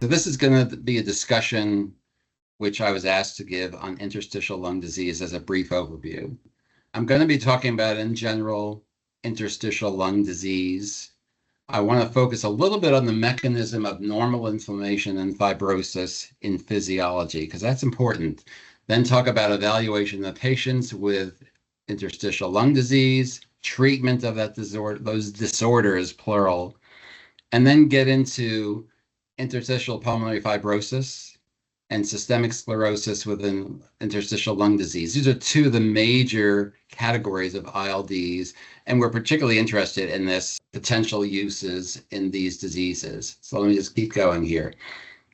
So this is going to be a discussion which I was asked to give on interstitial lung disease as a brief overview. I'm going to be talking about, in general, interstitial lung disease. I want to focus a little bit on the mechanism of normal inflammation and fibrosis in physiology, because that's important. Then talk about evaluation of patients with interstitial lung disease, treatment of that disorder, those disorders, plural, and then get into interstitial pulmonary fibrosis and systemic sclerosis within interstitial lung disease. These are two of the major categories of ILDs, and we're particularly interested in this potential uses in these diseases. So let me just keep going here.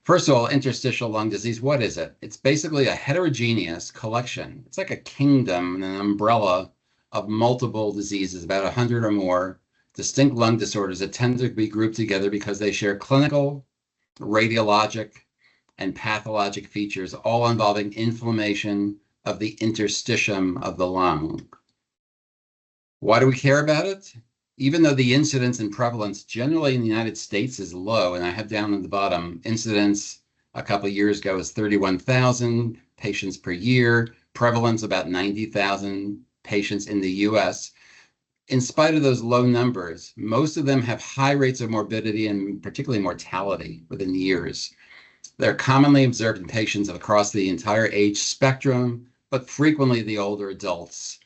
First of all, interstitial lung disease, what is it? It's basically a heterogeneous collection. It's like a kingdom and an umbrella of multiple diseases, about 100 or more distinct lung disorders that tend to be grouped together because they share clinical, radiologic, and pathologic features, all involving inflammation of the interstitium of the lung. Why do we care about it? Even though the incidence and prevalence generally in the United States is low, and I have down at the bottom, incidence a couple of years ago was 31,000 patients per year, prevalence about 90,000 patients in the US. In spite of those low numbers, most of them have high rates of morbidity and particularly mortality within years. They're commonly observed in patients across the entire age spectrum, but frequently the older adults.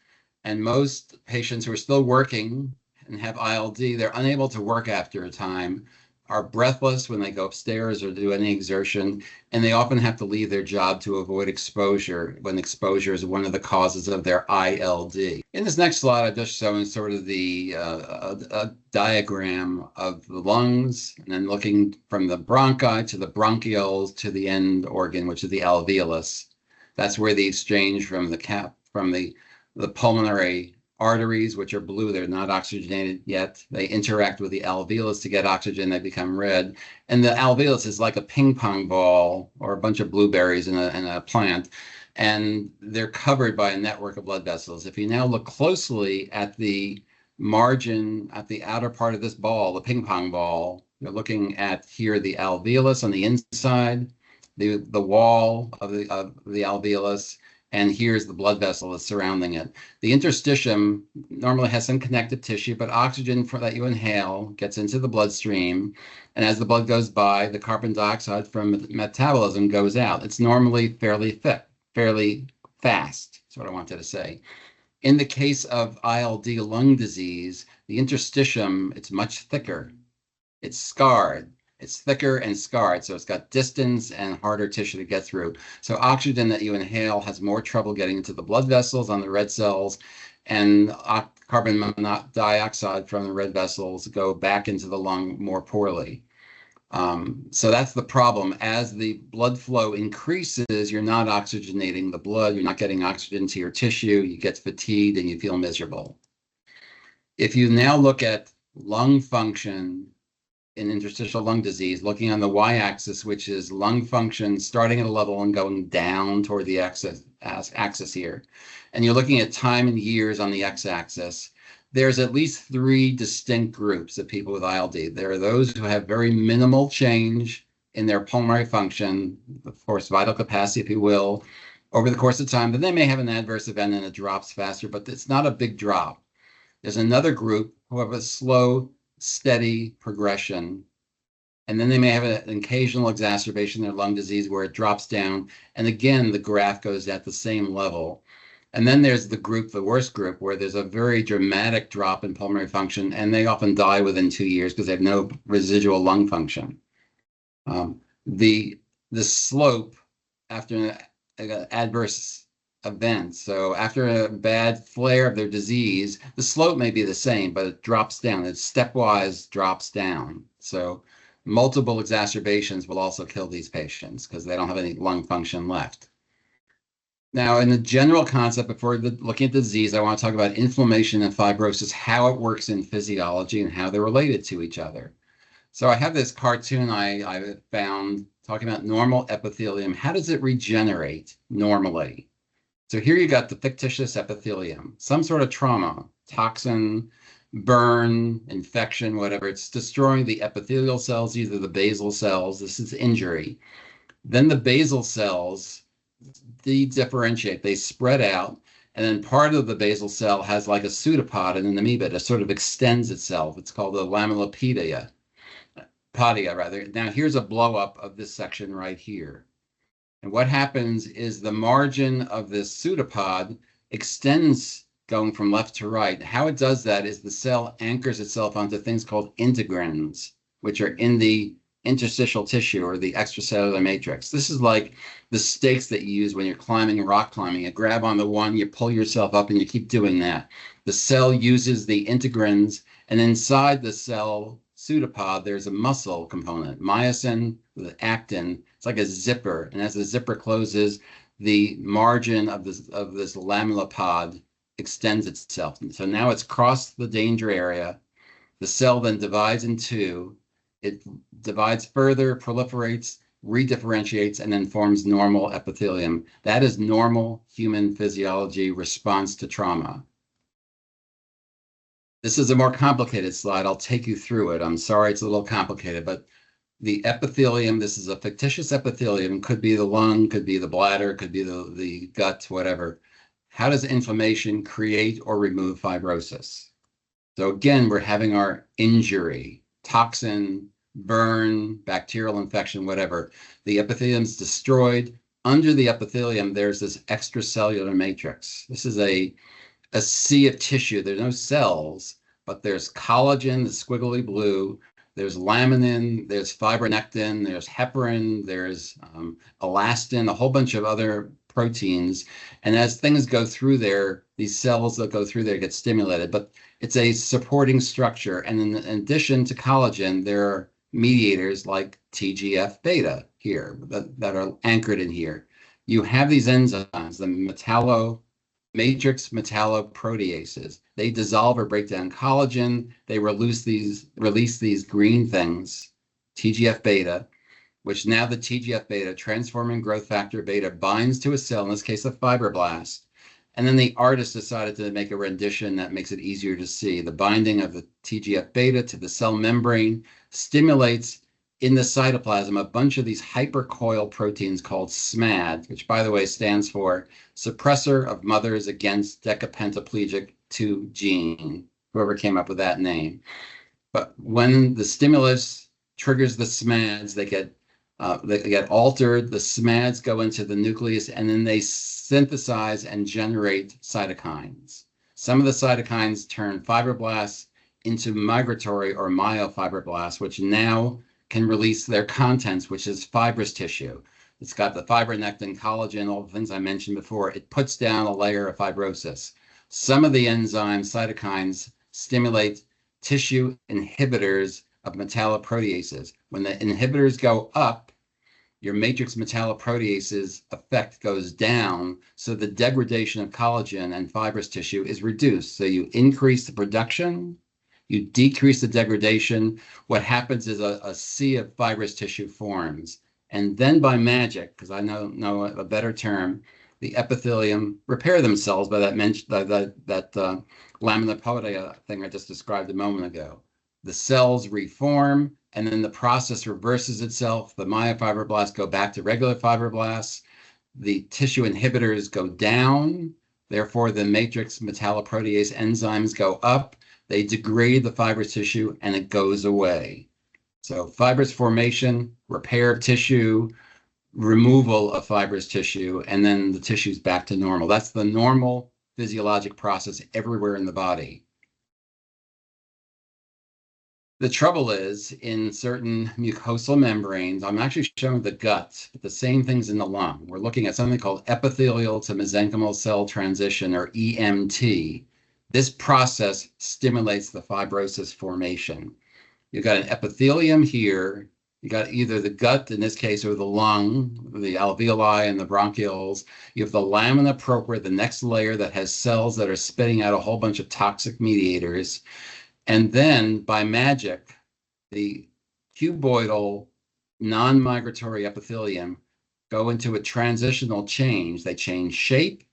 And most patients who are still working and have ILD, they're unable to work after a time, are breathless when they go upstairs or do any exertion, and they often have to leave their job to avoid exposure when exposure is one of the causes of their ILD. In this next slide, I've just shown sort of the a diagram of the lungs, and then looking from the bronchi to the bronchioles to the end organ, which is the alveolus. That's where the exchange from the pulmonary arteries, which are blue, they're not oxygenated yet. They interact with the alveolus to get oxygen, they become red. And the alveolus is like a ping pong ball or a bunch of blueberries in a plant. And they're covered by a network of blood vessels. If you now look closely at the margin, at the outer part of this ball, the ping pong ball, you're looking at here the alveolus on the inside, the wall of the alveolus, and here's the blood vessel that's surrounding it. The interstitium normally has some connective tissue, but oxygen that you inhale gets into the bloodstream. And as the blood goes by, the carbon dioxide from metabolism goes out. It's normally fairly thick, fairly fast, is what I wanted to say. In the case of ILD lung disease, the interstitium, it's much thicker. It's scarred. It's thicker and scarred, so it's got distance and harder tissue to get through. So oxygen that you inhale has more trouble getting into the blood vessels on the red cells, and carbon dioxide from the red vessels go back into the lung more poorly. So that's the problem. As the blood flow increases, you're not oxygenating the blood, you're not getting oxygen to your tissue, you get fatigued and you feel miserable. If you now look at lung function in interstitial lung disease, looking on the y-axis, which is lung function starting at a level and going down toward the axis here. And you're looking at time in years on the x-axis. There's at least three distinct groups of people with ILD. There are those who have very minimal change in their pulmonary function, of course, vital capacity, if you will, over the course of time. Then they may have an adverse event and it drops faster, but it's not a big drop. There's another group who have a slow, steady progression, and then they may have an occasional exacerbation in their lung disease where it drops down, and again the graph goes at the same level. And then there's the group, the worst group, where there's a very dramatic drop in pulmonary function, and they often die within 2 years because they have no residual lung function. The slope after an adverse event. So after a bad flare of their disease, the slope may be the same, but it drops down. It stepwise drops down. So multiple exacerbations will also kill these patients because they don't have any lung function left. Now, in the general concept, before looking at the disease, I want to talk about inflammation and fibrosis, how it works in physiology and how they're related to each other. So I have this cartoon I found talking about normal epithelium. How does it regenerate normally? So here you got the fictitious epithelium, some sort of trauma, toxin, burn, infection, whatever. It's destroying the epithelial cells, either the basal cells. This is injury. Then the basal cells de-differentiate. They spread out, and then part of the basal cell has like a pseudopod in an amoeba that sort of extends itself. It's called the lamellipodia. Podia, rather. Now, here's a blow up of this section right here. And what happens is the margin of this pseudopod extends going from left to right. How it does that is the cell anchors itself onto things called integrins, which are in the interstitial tissue or the extracellular matrix. This is like the stakes that you use when you're climbing, rock climbing. You grab on the one, you pull yourself up, and you keep doing that. The cell uses the integrins, and inside the cell pseudopod, there's a muscle component, myosin with actin. It's like a zipper, and as the zipper closes, the margin of this lamellipod extends itself. And so now it's crossed the danger area. The cell then divides in two. It divides further, proliferates, redifferentiates, and then forms normal epithelium. That is normal human physiology response to trauma. This is a more complicated slide. I'll take you through it. I'm sorry it's a little complicated, but the epithelium, this is a fictitious epithelium, could be the lung, could be the bladder, could be the gut, whatever. How does inflammation create or remove fibrosis? So again, we're having our injury, toxin, burn, bacterial infection, whatever. The epithelium's destroyed. Under the epithelium, there's this extracellular matrix. This is a sea of tissue. There's no cells, but there's collagen, the squiggly blue. There's laminin, there's fibronectin, there's heparin, there's elastin, a whole bunch of other proteins. And as things go through there, these cells that go through there get stimulated. But it's a supporting structure. And in addition to collagen, there are mediators like TGF-beta here that are anchored in here. You have these enzymes, the matrix metalloproteases. They dissolve or break down collagen. They release these green things, TGF-beta, which now the TGF-beta, transforming growth factor beta, binds to a cell, in this case a fibroblast. And then the artist decided to make a rendition that makes it easier to see. The binding of the TGF-beta to the cell membrane stimulates in the cytoplasm a bunch of these hypercoil proteins called SMAD, which, by the way, stands for suppressor of mothers against decapentaplegic 2 gene, whoever came up with that name. But when the stimulus triggers the SMADs, they get altered. The SMADs go into the nucleus, and then they synthesize and generate cytokines. Some of the cytokines turn fibroblasts into migratory or myofibroblasts, which now can release their contents, which is fibrous tissue. It's got the fibronectin, collagen, all the things I mentioned before. It puts down a layer of fibrosis. Some of the enzymes, cytokines, stimulate tissue inhibitors of metalloproteases. When the inhibitors go up, your matrix metalloproteases effect goes down, so the degradation of collagen and fibrous tissue is reduced. So you increase the production, you decrease the degradation. What happens is a sea of fibrous tissue forms. And then by magic, because I know a better term, the epithelium repair themselves by that lamellipodia thing I just described a moment ago. The cells reform, and then the process reverses itself. The myofibroblasts go back to regular fibroblasts. The tissue inhibitors go down. Therefore, the matrix metalloprotease enzymes go up. They degrade the fibrous tissue, and it goes away. So fibrous formation, repair of tissue, removal of fibrous tissue, and then the tissue's back to normal. That's the normal physiologic process everywhere in the body. The trouble is, in certain mucosal membranes, I'm actually showing the gut, but the same thing's in the lung. We're looking at something called epithelial to mesenchymal cell transition, or EMT. This process stimulates the fibrosis formation. You've got an epithelium here. You got either the gut, in this case, or the lung, the alveoli and the bronchioles. You have the lamina propria, the next layer that has cells that are spitting out a whole bunch of toxic mediators. And then, by magic, the cuboidal, non-migratory epithelium go into a transitional change. They change shape,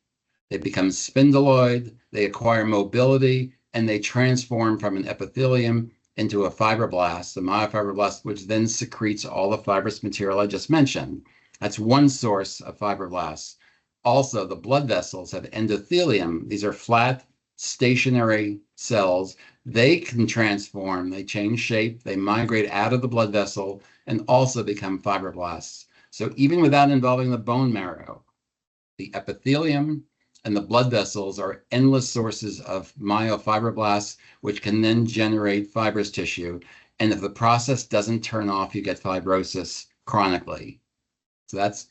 they become spindeloid, they acquire mobility, and they transform from an epithelium into a fibroblast, the myofibroblast, which then secretes all the fibrous material I just mentioned. That's one source of fibroblasts. Also, the blood vessels have endothelium. These are flat, stationary cells. They can transform, they change shape, they migrate out of the blood vessel and also become fibroblasts. So even without involving the bone marrow, the epithelium and the blood vessels are endless sources of myofibroblasts, which can then generate fibrous tissue. And if the process doesn't turn off, you get fibrosis chronically. So that's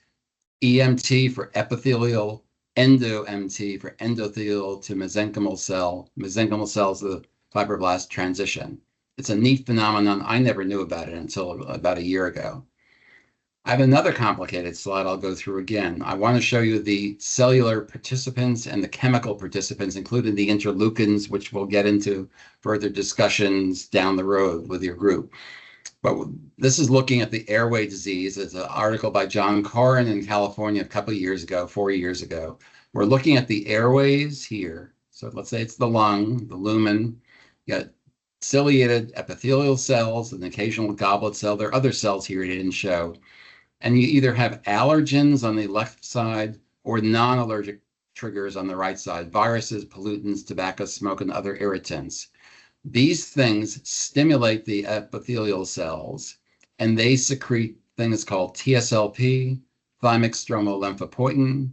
EMT for epithelial, endo-MT for endothelial to mesenchymal cell. Mesenchymal cells, the fibroblast transition. It's a neat phenomenon. I never knew about it until about a year ago. I have another complicated slide I'll go through again. I want to show you the cellular participants and the chemical participants, including the interleukins, which we'll get into further discussions down the road with your group. But this is looking at the airway disease. It's an article by John Corrin in California a couple of years ago, 4 years ago. We're looking at the airways here. So let's say it's the lung, the lumen. You got ciliated epithelial cells, an occasional goblet cell. There are other cells here he didn't show. And you either have allergens on the left side or non-allergic triggers on the right side, viruses, pollutants, tobacco smoke, and other irritants. These things stimulate the epithelial cells, and they secrete things called TSLP, thymic stromal lymphopoietin,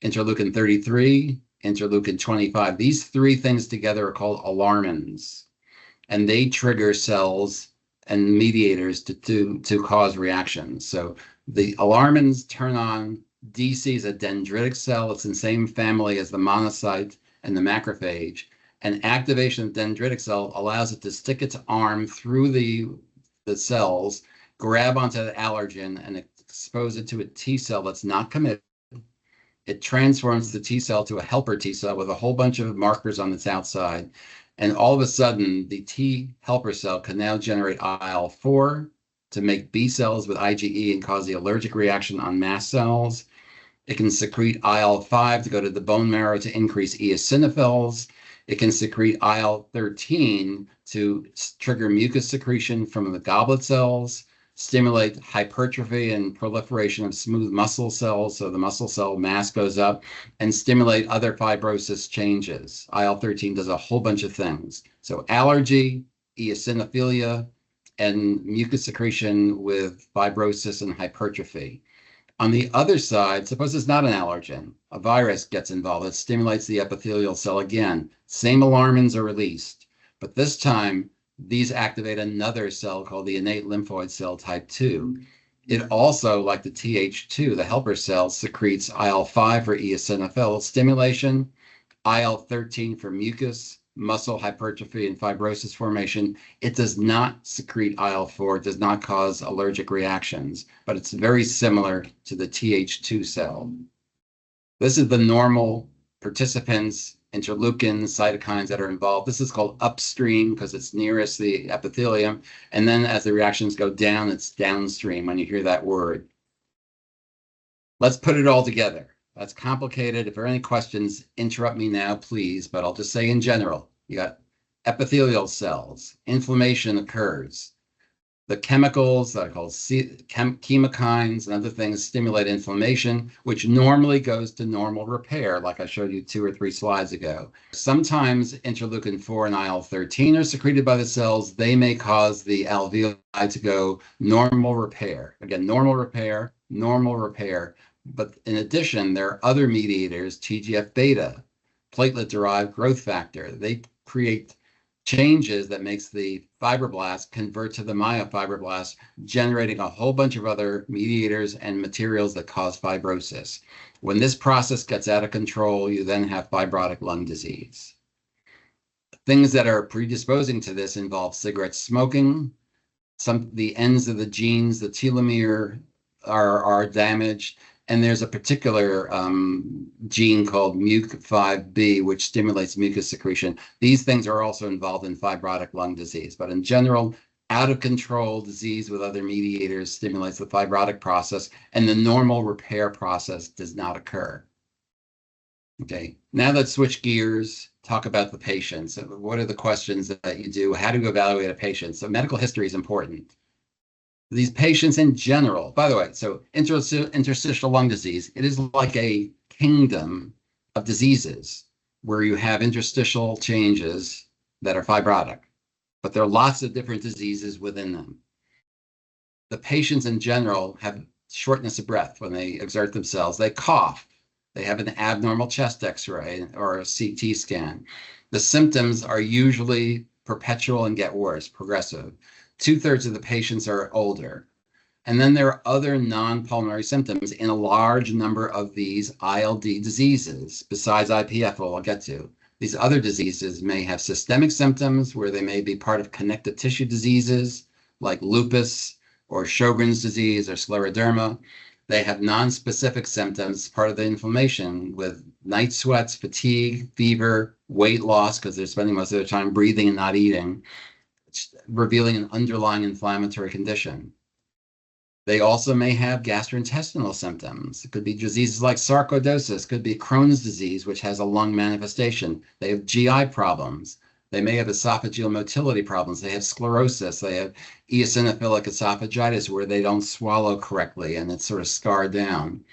interleukin 33, interleukin 25. These three things together are called alarmins, and they trigger cells and mediators to cause reactions. So the alarmins turn on DC is a dendritic cell. It's in the same family as the monocyte and the macrophage. And activation of the dendritic cell allows it to stick its arm through the cells, grab onto the allergen, and expose it to a T cell that's not committed. It transforms the T cell to a helper T cell with a whole bunch of markers on its outside. And all of a sudden, the T helper cell can now generate IL-4 to make B cells with IgE and cause the allergic reaction on mast cells. It can secrete IL-5 to go to the bone marrow to increase eosinophils. It can secrete IL-13 to trigger mucus secretion from the goblet cells, stimulate hypertrophy and proliferation of smooth muscle cells, so the muscle cell mass goes up, and stimulate other fibrosis changes. IL-13 does a whole bunch of things. So allergy, eosinophilia, and mucus secretion with fibrosis and hypertrophy. On the other side, suppose it's not an allergen. A virus gets involved. It stimulates the epithelial cell again. Same alarmins are released, but this time these activate another cell called the innate lymphoid cell type 2. It also, like the Th2, the helper cell, secretes IL-5 for eosinophil stimulation, IL-13 for mucus, muscle hypertrophy, and fibrosis formation. It does not secrete IL-4, does not cause allergic reactions, but it's very similar to the Th2 cell. This is the normal participants, interleukins, cytokines that are involved. This is called upstream because it's nearest the epithelium. And then as the reactions go down, it's downstream when you hear that word. Let's put it all together. That's complicated. If there are any questions, interrupt me now, please. But I'll just say in general, you got epithelial cells. Inflammation occurs. The chemicals that are called chemokines and other things stimulate inflammation, which normally goes to normal repair, like I showed you 2 or 3 slides ago. Sometimes interleukin 4 and IL-13 are secreted by the cells. They may cause the alveoli to go normal repair. Again, normal repair, normal repair. But in addition, there are other mediators, TGF-beta, platelet-derived growth factor. They create changes that makes the fibroblast convert to the myofibroblast, generating a whole bunch of other mediators and materials that cause fibrosis. When this process gets out of control, you then have fibrotic lung disease. Things that are predisposing to this involve cigarette smoking. The ends of the genes, the telomere, are damaged. And there's a particular gene called MUC5B, which stimulates mucus secretion. These things are also involved in fibrotic lung disease. But in general, out of control disease with other mediators stimulates the fibrotic process, and the normal repair process does not occur. Okay, now let's switch gears talk about the patient. So what are the questions that you do? How do you evaluate a patient? So medical history is important. These patients in general, by the way, so interstitial lung disease, it is like a kingdom of diseases where you have interstitial changes that are fibrotic, but there are lots of different diseases within them. The patients in general have shortness of breath when they exert themselves. They cough. They have an abnormal chest X-ray or a CT scan. The symptoms are usually perpetual and get worse, progressive. 2/3 of the patients are older. And then there are other non-pulmonary symptoms in a large number of these ILD diseases, besides IPF, I'll get to. These other diseases may have systemic symptoms where they may be part of connective tissue diseases like lupus or Sjogren's disease or scleroderma. They have non-specific symptoms, part of the inflammation with night sweats, fatigue, fever, weight loss, because they're spending most of their time breathing and not eating, revealing an underlying inflammatory condition. They also may have gastrointestinal symptoms. It could be diseases like sarcoidosis, could be Crohn's disease, which has a lung manifestation. They have GI problems. They may have esophageal motility problems. They have sclerosis. They have eosinophilic esophagitis where they don't swallow correctly and it's sort of scarred down.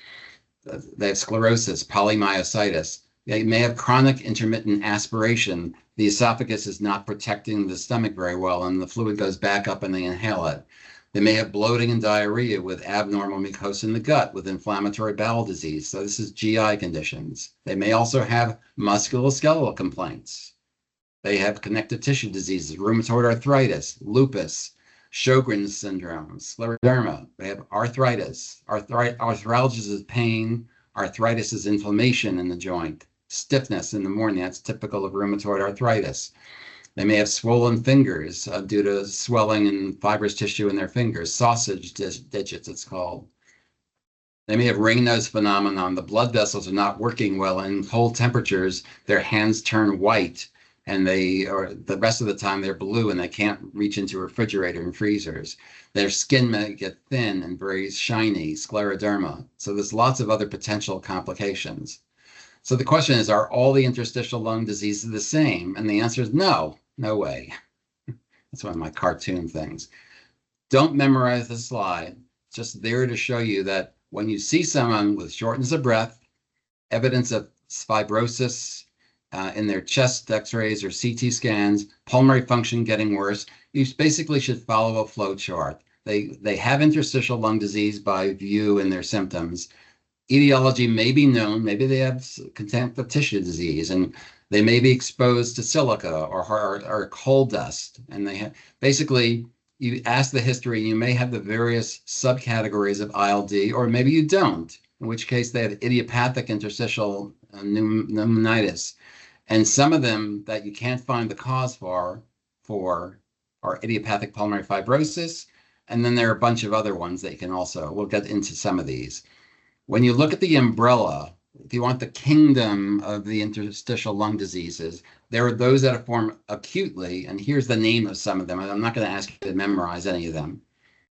They have sclerosis, polymyositis. They may have chronic intermittent aspiration. The esophagus is not protecting the stomach very well and the fluid goes back up and they inhale it. They may have bloating and diarrhea with abnormal mucosa in the gut with inflammatory bowel disease. So this is GI conditions. They may also have musculoskeletal complaints. They have connective tissue diseases, rheumatoid arthritis, lupus, Sjogren's syndrome, scleroderma. They have arthritis. Arthralgia is pain. Arthritis is inflammation in the joint. Stiffness in the morning, that's typical of rheumatoid arthritis. They may have swollen fingers due to swelling and fibrous tissue in their fingers, sausage digits, it's called. They may have Raynaud's phenomenon. The blood vessels are not working well. In cold temperatures, their hands turn white, and the rest of the time they're blue, and they can't reach into a refrigerator and freezers. Their skin may get thin and very shiny, scleroderma. So there's lots of other potential complications. So the question is, are all the interstitial lung diseases the same? And the answer is no, no way. That's one of my cartoon things. Don't memorize the slide. It's just there to show you that when you see someone with shortness of breath, evidence of fibrosis in their chest X-rays or CT scans, pulmonary function getting worse, you basically should follow a flow chart. They have interstitial lung disease by view in their symptoms. Etiology may be known. Maybe they have connective tissue disease, and they may be exposed to silica or coal dust. And they have basically, you ask the history, you may have the various subcategories of ILD, or maybe you don't, in which case they have idiopathic interstitial pneumonitis. And some of them that you can't find the cause for are idiopathic pulmonary fibrosis. And then there are a bunch of other ones that you can also, we'll get into some of these. When you look at the umbrella, if you want the kingdom of the interstitial lung diseases, there are those that form acutely, and here's the name of some of them. I'm not going to ask you to memorize any of them.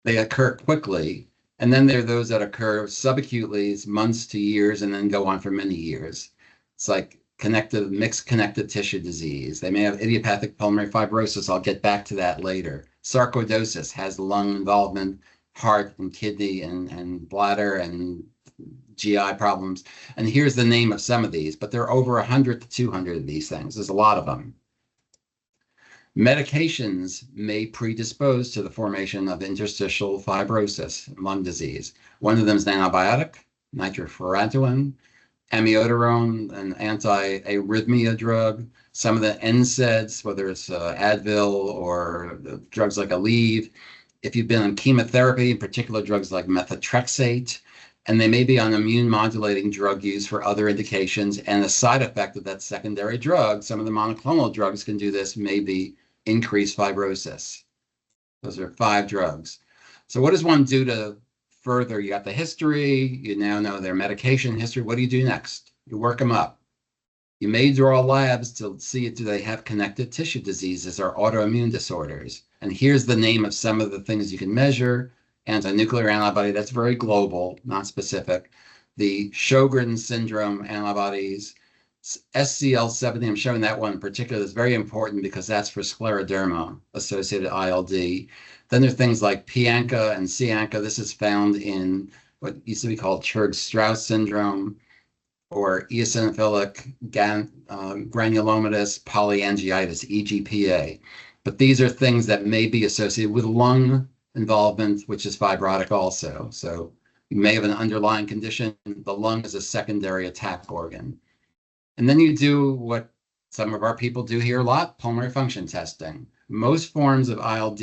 They occur quickly, and then there are those that occur subacutely, months to years, and then go on for many years. It's like mixed connective tissue disease. They may have idiopathic pulmonary fibrosis. I'll get back to that later. Sarcoidosis has lung involvement, heart and kidney and bladder and GI problems. And here's the name of some of these, but there are over 100 to 200 of these things. There's a lot of them. Medications may predispose to the formation of interstitial fibrosis, lung disease. One of them is an antibiotic, nitrofurantoin, amiodarone, an anti-arrhythmia drug. Some of the NSAIDs, whether it's Advil or drugs like Aleve. If you've been on chemotherapy, in particular drugs like methotrexate, and they may be on immune modulating drug use for other indications, and the side effect of that secondary drug, some of the monoclonal drugs can do this, may be increased fibrosis. Those are 5 drugs. So what does one do to further? You got the history, you now know their medication history. What do you do next? You work them up. You may draw labs to see do they have connective tissue diseases or autoimmune disorders. And here's the name of some of the things you can measure. Anti-nuclear antibody, that's very global, not specific. The Sjogren's syndrome antibodies, SCL70, I'm showing that one in particular, is very important because that's for scleroderma-associated ILD. Then there are things like P-ANCA and C-ANCA. This is found in what used to be called Churg-Strauss syndrome, or eosinophilic granulomatous polyangiitis, EGPA. But these are things that may be associated with lung involvement, which is fibrotic also. So you may have an underlying condition. The lung is a secondary attack organ. And then you do what some of our people do here a lot, pulmonary function testing. Most forms of ILD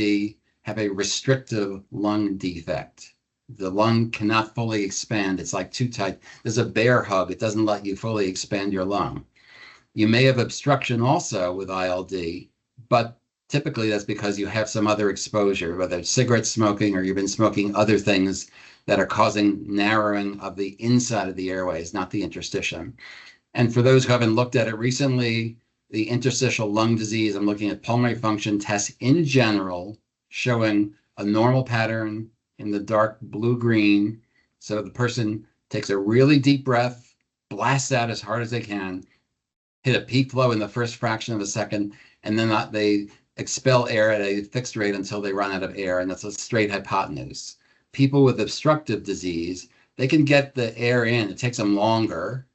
have a restrictive lung defect. The lung cannot fully expand. It's like too tight. There's a bear hug. It doesn't let you fully expand your lung. You may have obstruction also with ILD, but typically that's because you have some other exposure, whether it's cigarette smoking or you've been smoking other things that are causing narrowing of the inside of the airways, not the interstitium. And for those who haven't looked at it recently, the interstitial lung disease, I'm looking at pulmonary function tests in general, showing a normal pattern in the dark blue-green. So the person takes a really deep breath, blasts out as hard as they can, hit a peak flow in the first fraction of a second, and then they expel air at a fixed rate until they run out of air, and that's a straight hypotenuse. People with obstructive disease, they can get the air in. It takes them longer.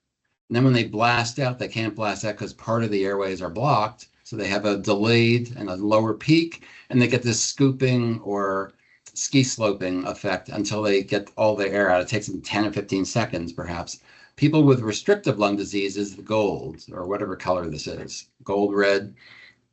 And then when they blast out, they can't blast out because part of the airways are blocked. So they have a delayed and a lower peak, and they get this scooping or ski sloping effect until they get all the air out. It takes them 10 or 15 seconds, perhaps. People with restrictive lung disease is the gold, or whatever color this is, gold, red.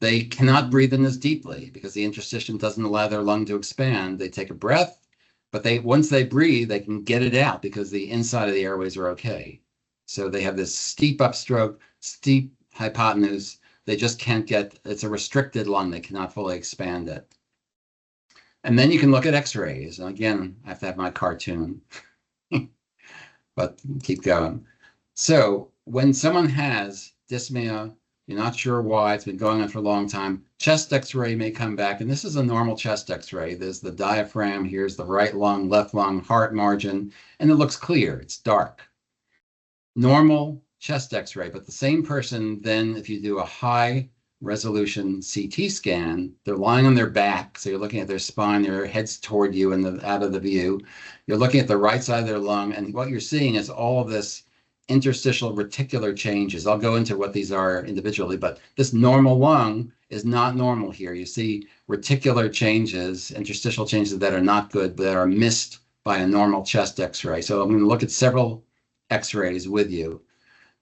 They cannot breathe in this deeply because the interstitium doesn't allow their lung to expand. They take a breath, but once they breathe, they can get it out because the inside of the airways are okay. So they have this steep upstroke, steep hypotenuse. They just can't it's a restricted lung. They cannot fully expand it. And then you can look at x-rays. And again, I have to have my cartoon, but keep going. So when someone has dyspnea, you're not sure why, it's been going on for a long time, chest x-ray may come back. And this is a normal chest x-ray. There's the diaphragm, here's the right lung, left lung, heart margin, and it looks clear, it's dark. Normal chest x-ray, but the same person then, if you do a high resolution CT scan, they're lying on their back, so you're looking at their spine, their head's toward you and out of the view. You're looking at the right side of their lung, and what you're seeing is all of this interstitial reticular changes. I'll go into what these are individually, but this normal lung is not normal here. You see reticular changes, interstitial changes that are not good, that are missed by a normal chest x-ray. So I'm going to look at several x-rays with you.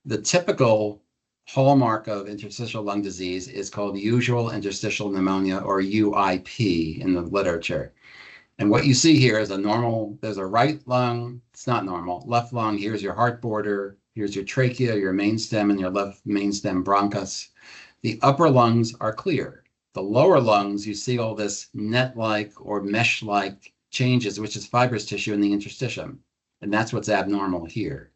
The typical hallmark of interstitial lung disease is called usual interstitial pneumonia, or UIP in the literature. And what you see here is there's a right lung, it's not normal, left lung, here's your heart border, here's your trachea, your mainstem, and your left mainstem bronchus. The upper lungs are clear. The lower lungs, you see all this net-like or mesh-like changes, which is fibrous tissue in the interstitium. And that's what's abnormal here.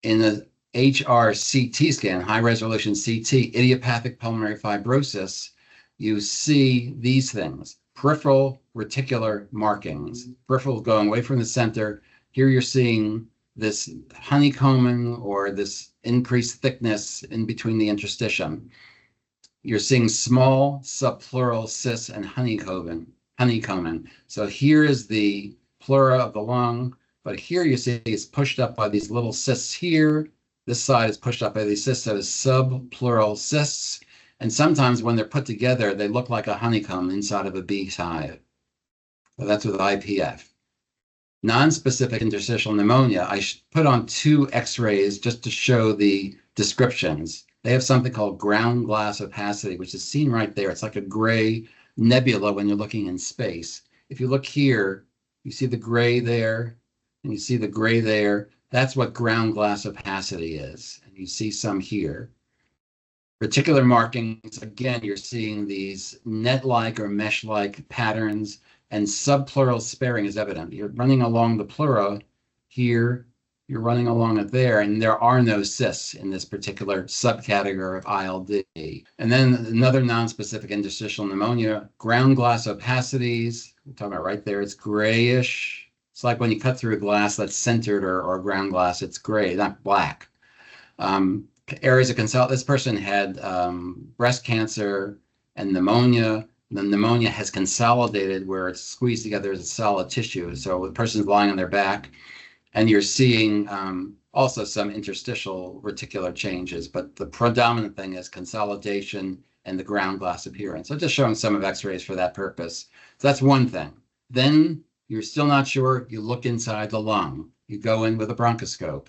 In the HRCT scan, high resolution CT, idiopathic pulmonary fibrosis, you see these things, peripheral reticular markings, peripheral going away from the center. Here you're seeing this honeycombing or this increased thickness in between the interstitium. You're seeing small subpleural cysts and honeycombing. So here is the pleura of the lung, but here you see it's pushed up by these little cysts here. This side is pushed up by these cysts, so it's subpleural cysts. And sometimes when they're put together, they look like a honeycomb inside of a beehive. So that's with IPF. Non-specific interstitial pneumonia, I put on 2 x-rays just to show the descriptions. They have something called ground glass opacity, which is seen right there. It's like a gray nebula when you're looking in space. If you look here, you see the gray there, and you see the gray there. That's what ground glass opacity is. And you see some here. Reticular markings, again, you're seeing these net-like or mesh-like patterns, and subpleural sparing is evident. You're running along the pleura here, you're running along it there, and there are no cysts in this particular subcategory of ILD. And then another non-specific interstitial pneumonia, ground glass opacities, we're talking about right there, it's grayish. It's like when you cut through a glass that's centered or ground glass, it's gray, not black. Areas of consult. This person had breast cancer and pneumonia. The pneumonia has consolidated where it's squeezed together as a solid tissue. So the person's lying on their back, and you're seeing also some interstitial reticular changes, but the predominant thing is consolidation and the ground glass appearance. So just showing some of X-rays for that purpose. So that's one thing. Then you're still not sure, you look inside the lung. You go in with a bronchoscope.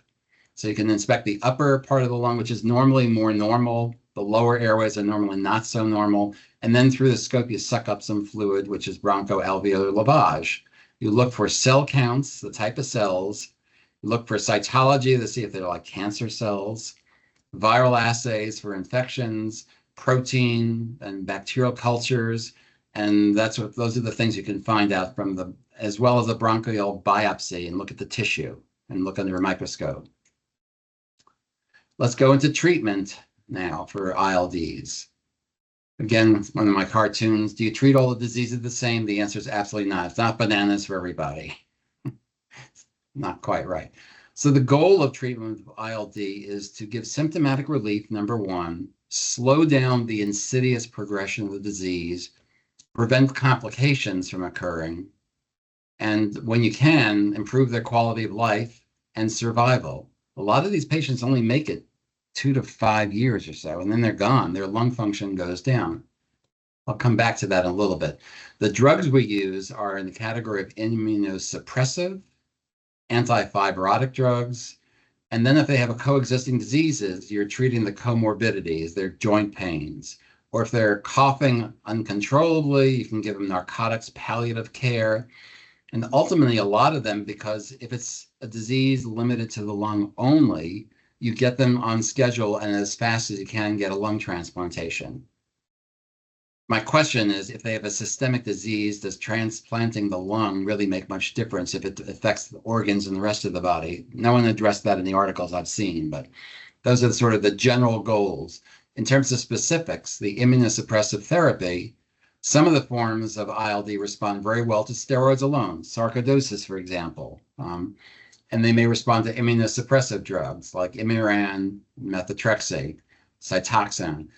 So you can inspect the upper part of the lung, which is normally more normal. The lower airways are normally not so normal. And then through the scope, you suck up some fluid, which is bronchoalveolar lavage. You look for cell counts, the type of cells. You look for cytology to see if they're like cancer cells, viral assays for infections, protein and bacterial cultures. And those are the things you can find out from as well as the bronchial biopsy, and look at the tissue and look under a microscope. Let's go into treatment now for ILDs. Again, one of my cartoons, do you treat all the diseases the same? The answer is absolutely not. It's not bananas for everybody. Not quite right. So the goal of treatment of ILD is to give symptomatic relief, number one, slow down the insidious progression of the disease, prevent complications from occurring, and when you can, improve their quality of life and survival. A lot of these patients only make it 2 to 5 years or so, and then they're gone. Their lung function goes down. I'll come back to that in a little bit. The drugs we use are in the category of immunosuppressive, anti-fibrotic drugs, and then if they have a coexisting diseases, you're treating the comorbidities, their joint pains, or if they're coughing uncontrollably, you can give them narcotics, palliative care. And ultimately, a lot of them, because if it's a disease limited to the lung only, you get them on schedule and as fast as you can get a lung transplantation. My question is, if they have a systemic disease, does transplanting the lung really make much difference if it affects the organs and the rest of the body? No one addressed that in the articles I've seen, but those are sort of the general goals. In terms of specifics, the immunosuppressive therapy, some of the forms of ILD respond very well to steroids alone, sarcoidosis, for example, and they may respond to immunosuppressive drugs like Imuran, methotrexate, Cytoxan.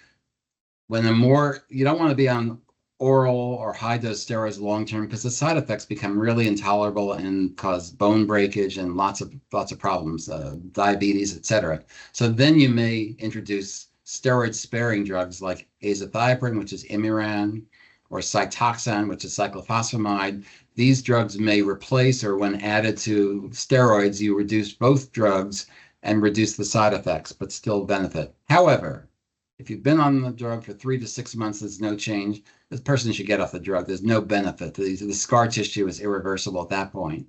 You don't want to be on oral or high-dose steroids long-term because the side effects become really intolerable and cause bone breakage and lots of problems, diabetes, etc. So then you may introduce steroid-sparing drugs like azathioprine, which is Imuran, or Cytoxan, which is cyclophosphamide. These drugs may replace, or when added to steroids, you reduce both drugs and reduce the side effects, but still benefit. However, if you've been on the drug for 3 to 6 months, there's no change, this person should get off the drug. There's no benefit. The scar tissue is irreversible at that point.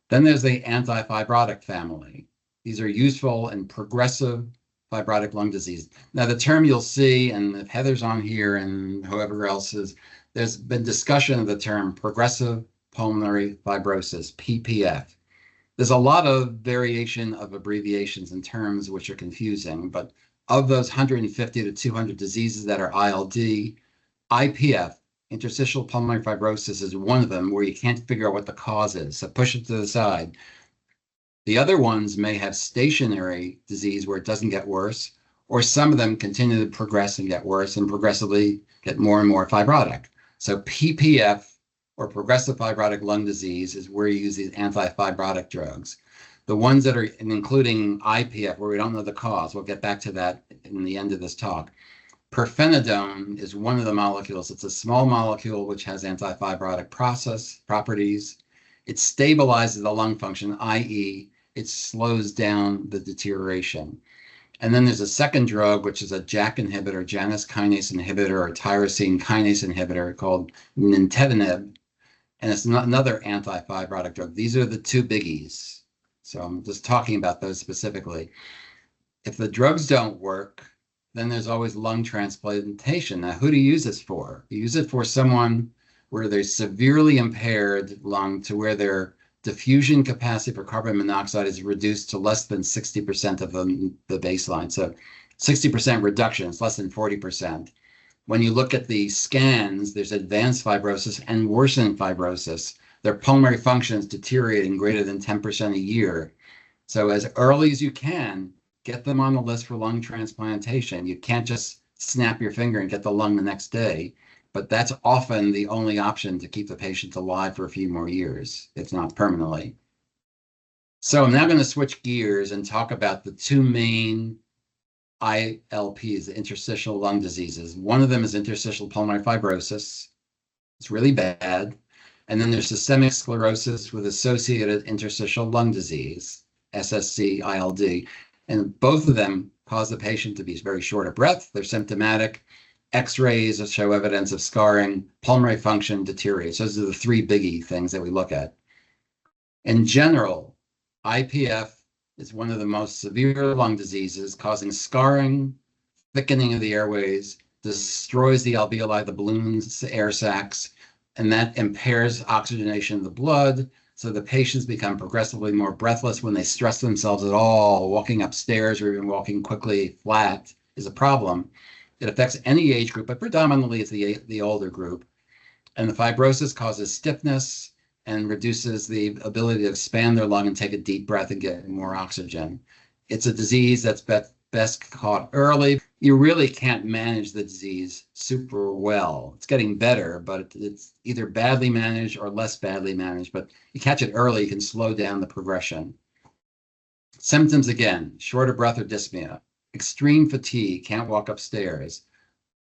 Then there's the anti-fibrotic family. These are useful in progressive fibrotic lung disease. Now, the term you'll see, and if Heather's on here and whoever else is, there's been discussion of the term progressive pulmonary fibrosis, PPF. There's a lot of variation of abbreviations and terms which are confusing, but of those 150 to 200 diseases that are ILD, IPF, interstitial pulmonary fibrosis, is one of them where you can't figure out what the cause is, so push it to the side. The other ones may have stationary disease where it doesn't get worse, or some of them continue to progress and get worse and progressively get more and more fibrotic. So PPF, or progressive fibrotic lung disease, is where you use these anti-fibrotic drugs. The ones that are including IPF, where we don't know the cause, we'll get back to that in the end of this talk. Pirfenidone is one of the molecules. It's a small molecule which has anti-fibrotic properties. It stabilizes the lung function, i.e., it slows down the deterioration. And then there's a second drug, which is a JAK inhibitor, Janus kinase inhibitor, or tyrosine kinase inhibitor called nintedanib. And it's another anti-fibrotic drug. These are the two biggies. So I'm just talking about those specifically. If the drugs don't work, then there's always lung transplantation. Now, who do you use this for? You use it for someone where they're severely impaired lung to where their diffusion capacity for carbon monoxide is reduced to less than 60% of the baseline. So 60% reduction, it's less than 40%. When you look at the scans, there's advanced fibrosis and worsened fibrosis. Their pulmonary function is deteriorating greater than 10% a year. So as early as you can, get them on the list for lung transplantation. You can't just snap your finger and get the lung the next day, but that's often the only option to keep the patient alive for a few more years, if not permanently. So I'm now going to switch gears and talk about the two main ILPs, the interstitial lung diseases. One of them is interstitial pulmonary fibrosis. It's really bad. And then there's systemic sclerosis with associated interstitial lung disease, SSc-ILD. And both of them cause the patient to be very short of breath. They're symptomatic. X-rays show evidence of scarring. Pulmonary function deteriorates. Those are the three biggie things that we look at. In general, IPF is one of the most severe lung diseases, causing scarring, thickening of the airways, destroys the alveoli, the balloons, the air sacs, and that impairs oxygenation of the blood. So the patients become progressively more breathless when they stress themselves at all. Walking upstairs or even walking quickly flat is a problem. It affects any age group, but predominantly it's the older group. And the fibrosis causes stiffness and reduces the ability to expand their lung and take a deep breath and get more oxygen. It's a disease that's best caught early. You really can't manage the disease super well. It's getting better, but it's either badly managed or less badly managed. But you catch it early, you can slow down the progression. Symptoms again, short of breath or dyspnea, extreme fatigue, can't walk upstairs.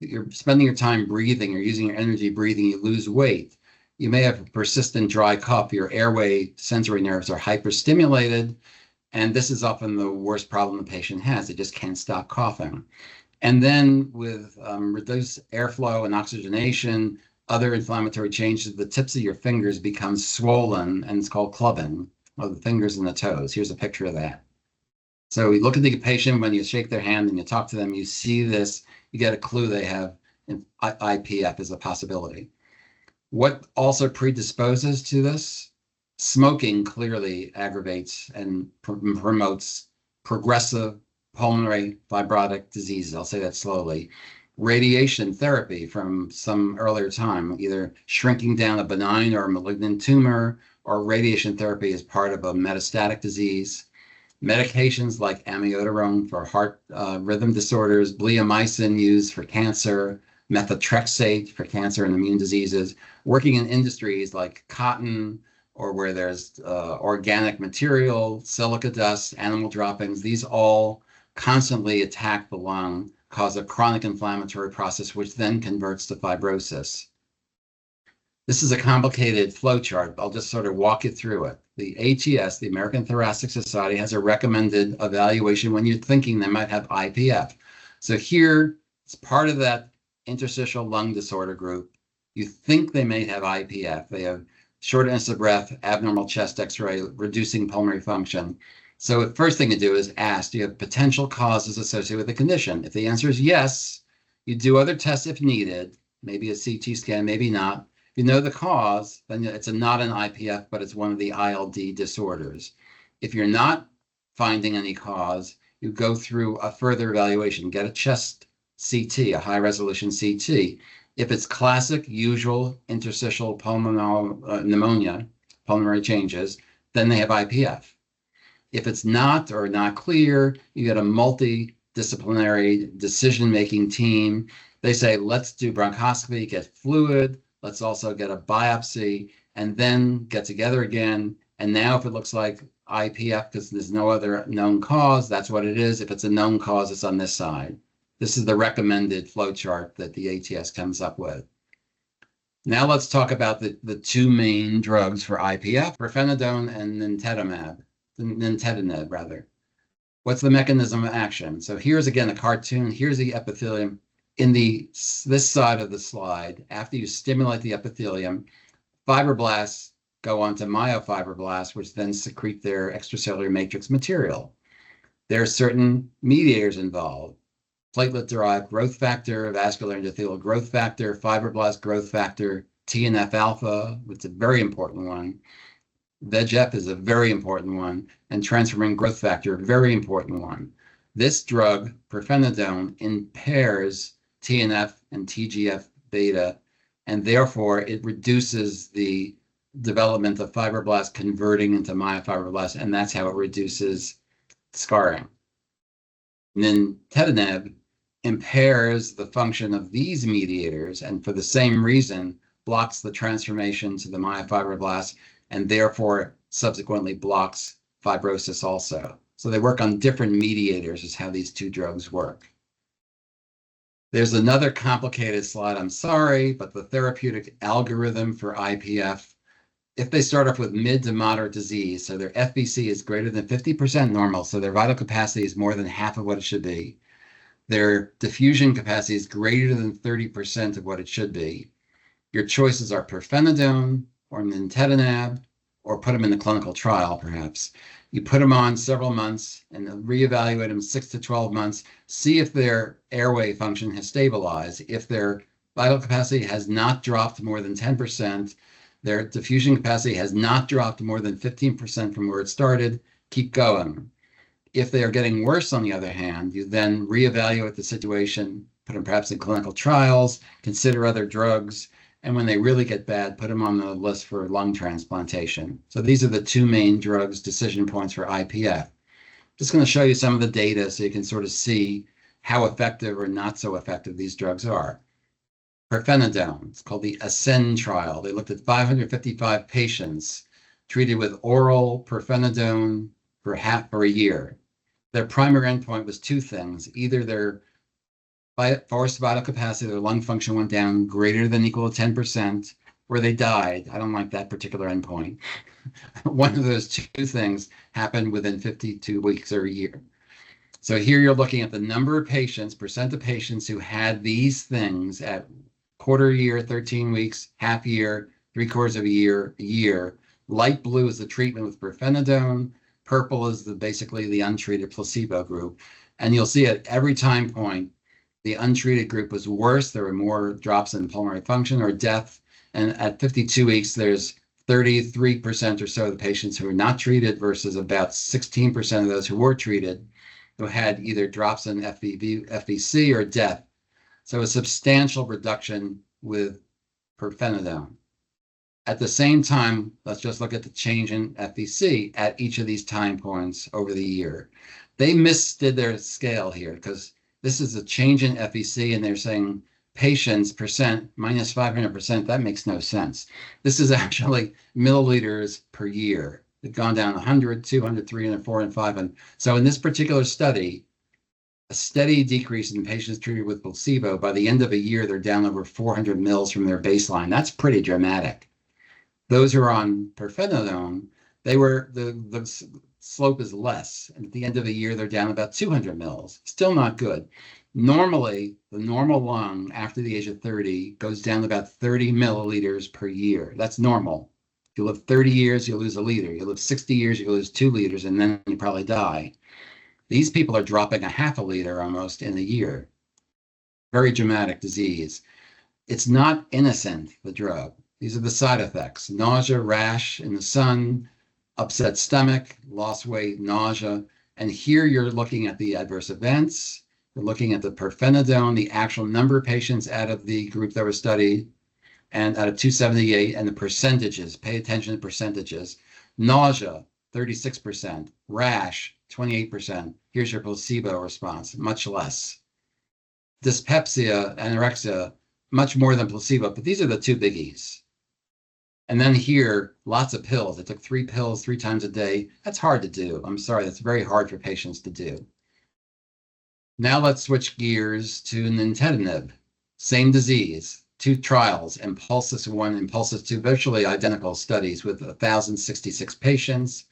You're spending your time breathing or using your energy breathing, you lose weight. You may have a persistent dry cough. Your airway sensory nerves are hyperstimulated, and this is often the worst problem the patient has. They just can't stop coughing. And then with reduced airflow and oxygenation, other inflammatory changes, the tips of your fingers become swollen, and it's called clubbing of the fingers and the toes. Here's a picture of that. So you look at the patient, when you shake their hand and you talk to them, you see this, you get a clue they have IPF as a possibility. What also predisposes to this? Smoking clearly aggravates and promotes progressive pulmonary fibrotic diseases. I'll say that slowly. Radiation therapy from some earlier time, either shrinking down a benign or a malignant tumor, or radiation therapy as part of a metastatic disease. Medications like amiodarone for heart rhythm disorders, bleomycin used for cancer, methotrexate for cancer and immune diseases, working in industries like cotton or where there's organic material, silica dust, animal droppings. These all constantly attack the lung, cause a chronic inflammatory process, which then converts to fibrosis. This is a complicated flow chart. I'll just sort of walk you through it. The ATS, the American Thoracic Society, has a recommended evaluation when you're thinking they might have IPF. So here, it's part of that interstitial lung disorder group. You think they may have IPF. They have shortness of breath, abnormal chest X-ray, reducing pulmonary function. So the first thing to do is ask, do you have potential causes associated with the condition? If the answer is yes, you do other tests if needed, maybe a CT scan, maybe not. If you know the cause, then it's not an IPF, but it's one of the ILD disorders. If you're not finding any cause, you go through a further evaluation, get a chest CT, a high-resolution CT. If it's classic, usual interstitial pulmonary pneumonia, pulmonary changes, then they have IPF. If it's not or not clear, you get a multidisciplinary decision-making team. They say, let's do bronchoscopy, get fluid, let's also get a biopsy, and then get together again. And now if it looks like IPF, because there's no other known cause, that's what it is. If it's a known cause, it's on this side. This is the recommended flow chart that the ATS comes up with. Now let's talk about the two main drugs for IPF, pirfenidone and nintedanib, rather. What's the mechanism of action? So here's again a cartoon. Here's the epithelium. In this side of the slide, after you stimulate the epithelium, fibroblasts go on to myofibroblasts, which then secrete their extracellular matrix material. There are certain mediators involved. Platelet-derived growth factor, vascular endothelial growth factor, fibroblast growth factor, TNF-alpha, which is a very important one. VEGF is a very important one, and transferrin growth factor, a very important one. This drug, pirfenidone, impairs TNF and TGF-beta, and therefore it reduces the development of fibroblasts converting into myofibroblasts, and that's how it reduces scarring. Nintedanib impairs the function of these mediators, and for the same reason blocks the transformation to the myofibroblast, and therefore subsequently blocks fibrosis also. So they work on different mediators is how these two drugs work. There's another complicated slide, I'm sorry, but the therapeutic algorithm for IPF, if they start off with mid to moderate disease, so their FVC is greater than 50% normal, so their vital capacity is more than half of what it should be. Their diffusion capacity is greater than 30% of what it should be. Your choices are pirfenidone or nintedanib, or put them in the clinical trial, perhaps. You put them on several months and reevaluate them 6 to 12 months, see if their airway function has stabilized. If their vital capacity has not dropped more than 10%, their diffusion capacity has not dropped more than 15% from where it started, keep going. If they are getting worse, on the other hand, you then reevaluate the situation, put them perhaps in clinical trials, consider other drugs, and when they really get bad, put them on the list for lung transplantation. So these are the two main drugs decision points for IPF. Just going to show you some of the data so you can sort of see how effective or not so effective these drugs are. Pirfenidone, it's called the ASCEND trial. They looked at 555 patients treated with oral pirfenidone for a year. Their primary endpoint was two things. Either their forced vital capacity, their lung function went down greater than equal to 10%, or they died. I don't like that particular endpoint. One of those two things happened within 52 weeks or a year. So here you're looking at the number of patients, percent of patients who had these things at quarter year, 13 weeks, half year, 3/4 of a year. Light blue is the treatment with pirfenidone. Purple is basically the untreated placebo group. And you'll see at every time point, the untreated group was worse. There were more drops in pulmonary function or death. And at 52 weeks, there's 33% or so of the patients who were not treated versus about 16% of those who were treated who had either drops in FVC or death. So a substantial reduction with pirfenidone. At the same time, let's just look at the change in FVC at each of these time points over the year. They misdid their scale here because this is a change in FVC, and they're saying patients percent minus 500%. That makes no sense. This is actually milliliters per year. They've gone down 100, 200, 300, 400, 500. So in this particular study, a steady decrease in patients treated with placebo. By the end of a year, they're down over 400 mils from their baseline. That's pretty dramatic. Those who are on pirfenidone, the slope is less. And at the end of the year, they're down about 200 mils. Still not good. Normally, the normal lung after the age of 30 goes down about 30 milliliters per year. That's normal. If you live 30 years, you'll lose a liter. You live 60 years, you'll lose 2 liters, and then you probably die. These people are dropping a half a liter almost in a year. Very dramatic disease. It's not innocent, the drug. These are the side effects: nausea, rash in the sun, upset stomach, lost weight, nausea. And here you're looking at the adverse events. You're looking at the pirfenidone, the actual number of patients out of the group that was studied, and out of 278, and the percentages. Pay attention to percentages. Nausea, 36%. Rash, 28%. Here's your placebo response, much less. Dyspepsia, anorexia, much more than placebo, but these are the two biggies. And then here, lots of pills. I took 3 pills 3 times a day. That's hard to do. I'm sorry, that's very hard for patients to do. Now let's switch gears to nintedanib. Same disease, 2 trials, Impulsus 1, Impulsus 2, virtually identical studies with 1,066 patients.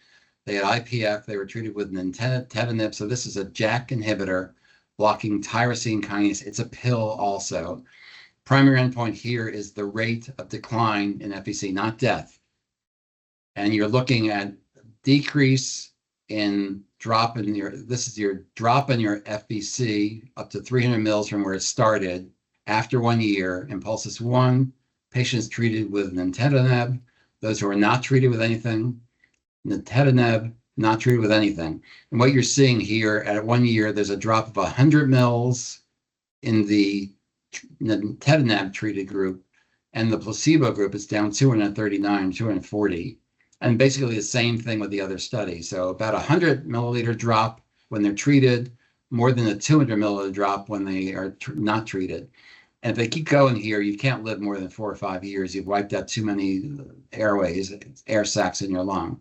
They had IPF. They were treated with nintedanib. So this is a JAK inhibitor blocking tyrosine kinase. It's a pill also. Primary endpoint here is the rate of decline in FVC, not death. And you're looking at decrease in drop in your drop in your FVC up to 300 mils from where it started after 1 year. Impulsus 1, patients treated with nintedanib. Those who are not treated with anything, nintedanib, not treated with anything. And what you're seeing here at 1 year, there's a drop of 100 mils in the nintedanib treated group, and the placebo group is down 239, 240. And basically the same thing with the other study. So about 100 milliliter drop when they're treated, more than a 200 milliliter drop when they are not treated. And if they keep going here, you can't live more than 4 or 5 years. You've wiped out too many airways, air sacs in your lung.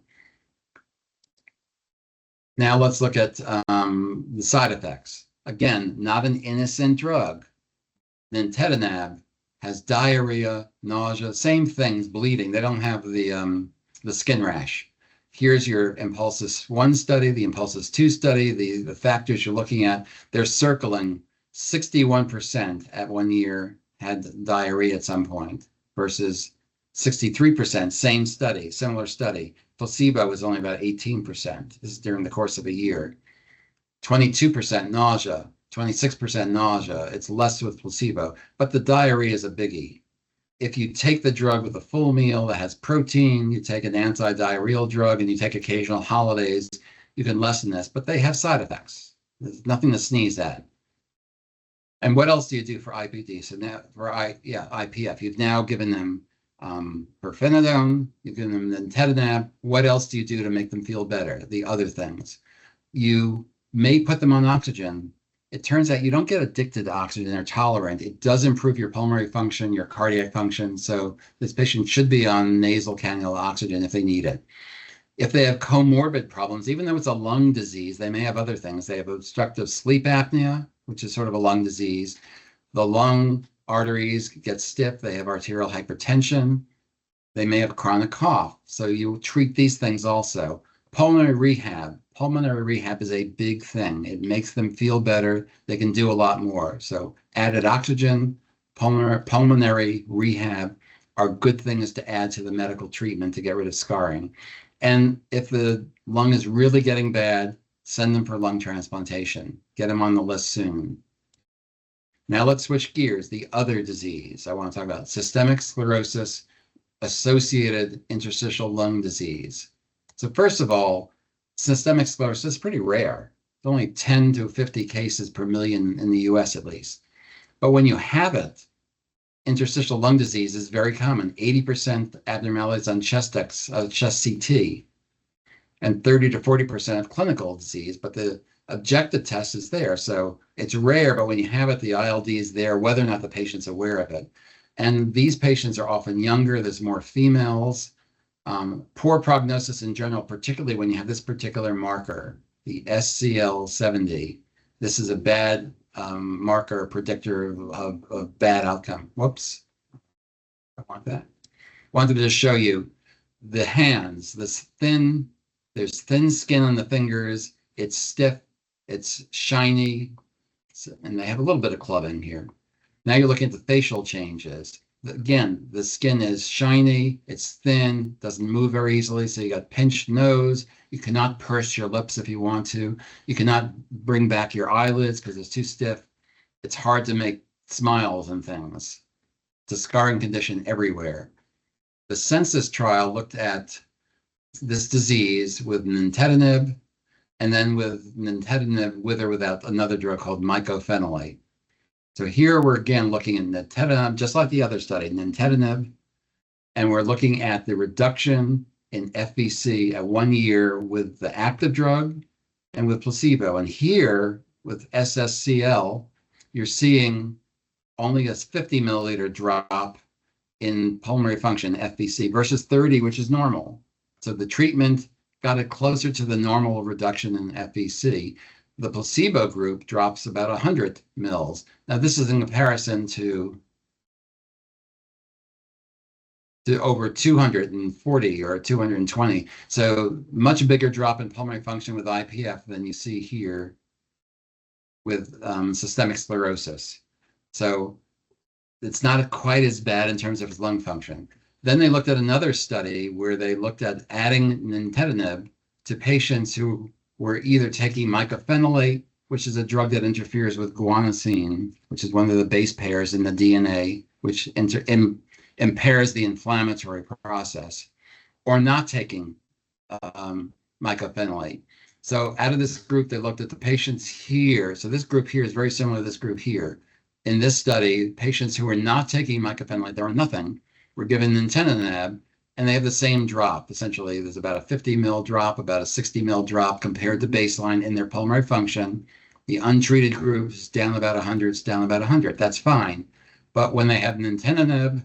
Now let's look at the side effects. Again, not an innocent drug. Nintedanib has diarrhea, nausea, same things, bleeding. They don't have the skin rash. Here's your Impulsus 1 study, the Impulsus 2 study, the factors you're looking at. They're circling 61% at 1 year had diarrhea at some point versus 63%, same study, similar study. Placebo was only about 18%. This is during the course of a year. 22% nausea, 26% nausea. It's less with placebo, but the diarrhea is a biggie. If you take the drug with a full meal that has protein, you take an anti-diarrheal drug, and you take occasional holidays, you can lessen this, but they have side effects. There's nothing to sneeze at. And what else do you do for IPD? So now for IPF, you've now given them pirfenidone, you've given them nintedanib. What else do you do to make them feel better? The other things. You may put them on oxygen. It turns out you don't get addicted to oxygen or tolerant. It does improve your pulmonary function, your cardiac function. So this patient should be on nasal cannula oxygen if they need it. If they have comorbid problems, even though it's a lung disease, they may have other things. They have obstructive sleep apnea, which is sort of a lung disease. The lung arteries get stiff. They have arterial hypertension. They may have chronic cough. So you treat these things also. Pulmonary rehab. Pulmonary rehab is a big thing. It makes them feel better. They can do a lot more. So added oxygen, pulmonary rehab are good things to add to the medical treatment to get rid of scarring. And if the lung is really getting bad, send them for lung transplantation. Get them on the list soon. Now let's switch gears. The other disease I want to talk about, systemic sclerosis associated interstitial lung disease. So first of all, systemic sclerosis is pretty rare. It's only 10 to 50 cases per million in the US at least. But when you have it, interstitial lung disease is very common. 80% abnormalities on chest CT, and 30 to 40% of clinical disease, but the objective test is there. So it's rare, but when you have it, the ILD is there, whether or not the patient's aware of it. And these patients are often younger. There's more females. Poor prognosis in general, particularly when you have this particular marker, the SCL70. This is a bad marker predictor of bad outcome. Whoops, I want that. Wanted to just show you the hands, there's thin skin on the fingers, it's stiff, it's shiny, and they have a little bit of clubbing here. Now you're looking at the facial changes. Again, the skin is shiny, it's thin, doesn't move very easily, so you got pinched nose. You cannot purse your lips if you want to. You cannot bring back your eyelids because it's too stiff. It's hard to make smiles and things. It's a scarring condition everywhere. The census trial looked at this disease with nintedanib, and then with nintedanib with or without another drug called mycophenolate. So here we're again looking at nintedanib, just like the other study, nintedanib, and we're looking at the reduction in FVC at 1 year with the active drug and with placebo. And here with SScL, you're seeing only a 50 milliliter drop in pulmonary function FVC versus 30, which is normal. So the treatment got it closer to the normal reduction in FVC. The placebo group drops about 100 mils. Now, this is in comparison to over 240 or 220. So much bigger drop in pulmonary function with IPF than you see here with systemic sclerosis. So it's not quite as bad in terms of its lung function. Then they looked at another study where they looked at adding nintedanib to patients who were either taking mycophenolate, which is a drug that interferes with guanosine, which is one of the base pairs in the DNA, which impairs the inflammatory process, or not taking mycophenolate. So out of this group, they looked at the patients here. So this group here is very similar to this group here. In this study, patients who were not taking mycophenolate, there were nothing, were given nintedanib, and they have the same drop. Essentially, there's about a 50 mil drop, about a 60 mil drop compared to baseline in their pulmonary function. The untreated group is down about 100, it's down about 100. That's fine. But when they have nintedanib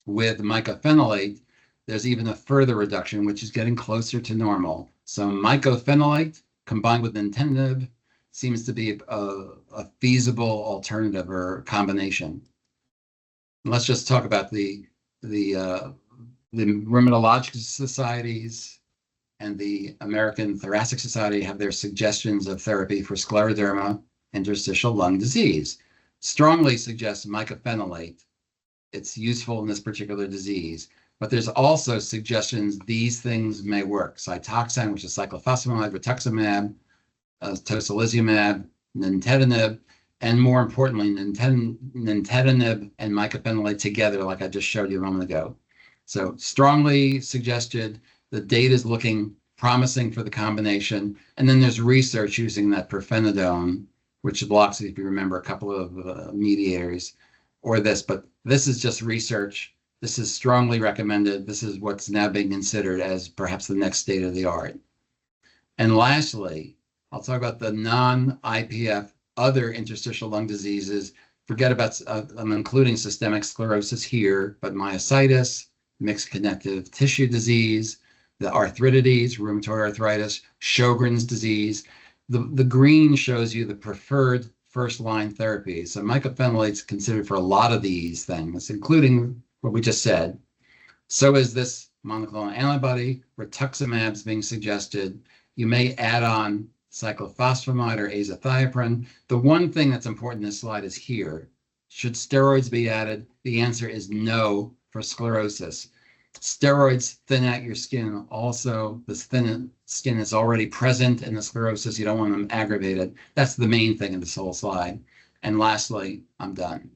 with mycophenolate, there's even a further reduction, which is getting closer to normal. So mycophenolate combined with nintedanib seems to be a feasible alternative or combination. Let's just talk about the rheumatologic societies and the American Thoracic Society have their suggestions of therapy for scleroderma, interstitial lung disease. Strongly suggests mycophenolate. It's useful in this particular disease. But there's also suggestions these things may work. Cytoxan, which is cyclophosphamide, rituximab, tocilizumab, nintedanib, and more importantly, nintedanib and mycophenolate together, like I just showed you a moment ago. So strongly suggested. The data is looking promising for the combination. And then there's research using that pirfenidone, which blocks, if you remember, a couple of mediators or this. But this is just research. This is strongly recommended. This is what's now being considered as perhaps the next state of the art. And lastly, I'll talk about the non-IPF other interstitial lung diseases. Forget about, I'm including systemic sclerosis here, but myositis, mixed connective tissue disease, the arthritides, rheumatoid arthritis, Sjogren's disease. The green shows you the preferred first-line therapy. So mycophenolate is considered for a lot of these things, including what we just said. So is this monoclonal antibody. Rituximab is being suggested. You may add on cyclophosphamide or azathioprine. The one thing that's important in this slide is here. Should steroids be added? The answer is no for sclerosis. Steroids thin out your skin. Also, this thin skin is already present in the sclerosis. You don't want them aggravated. That's the main thing in this whole slide. And lastly, I'm done.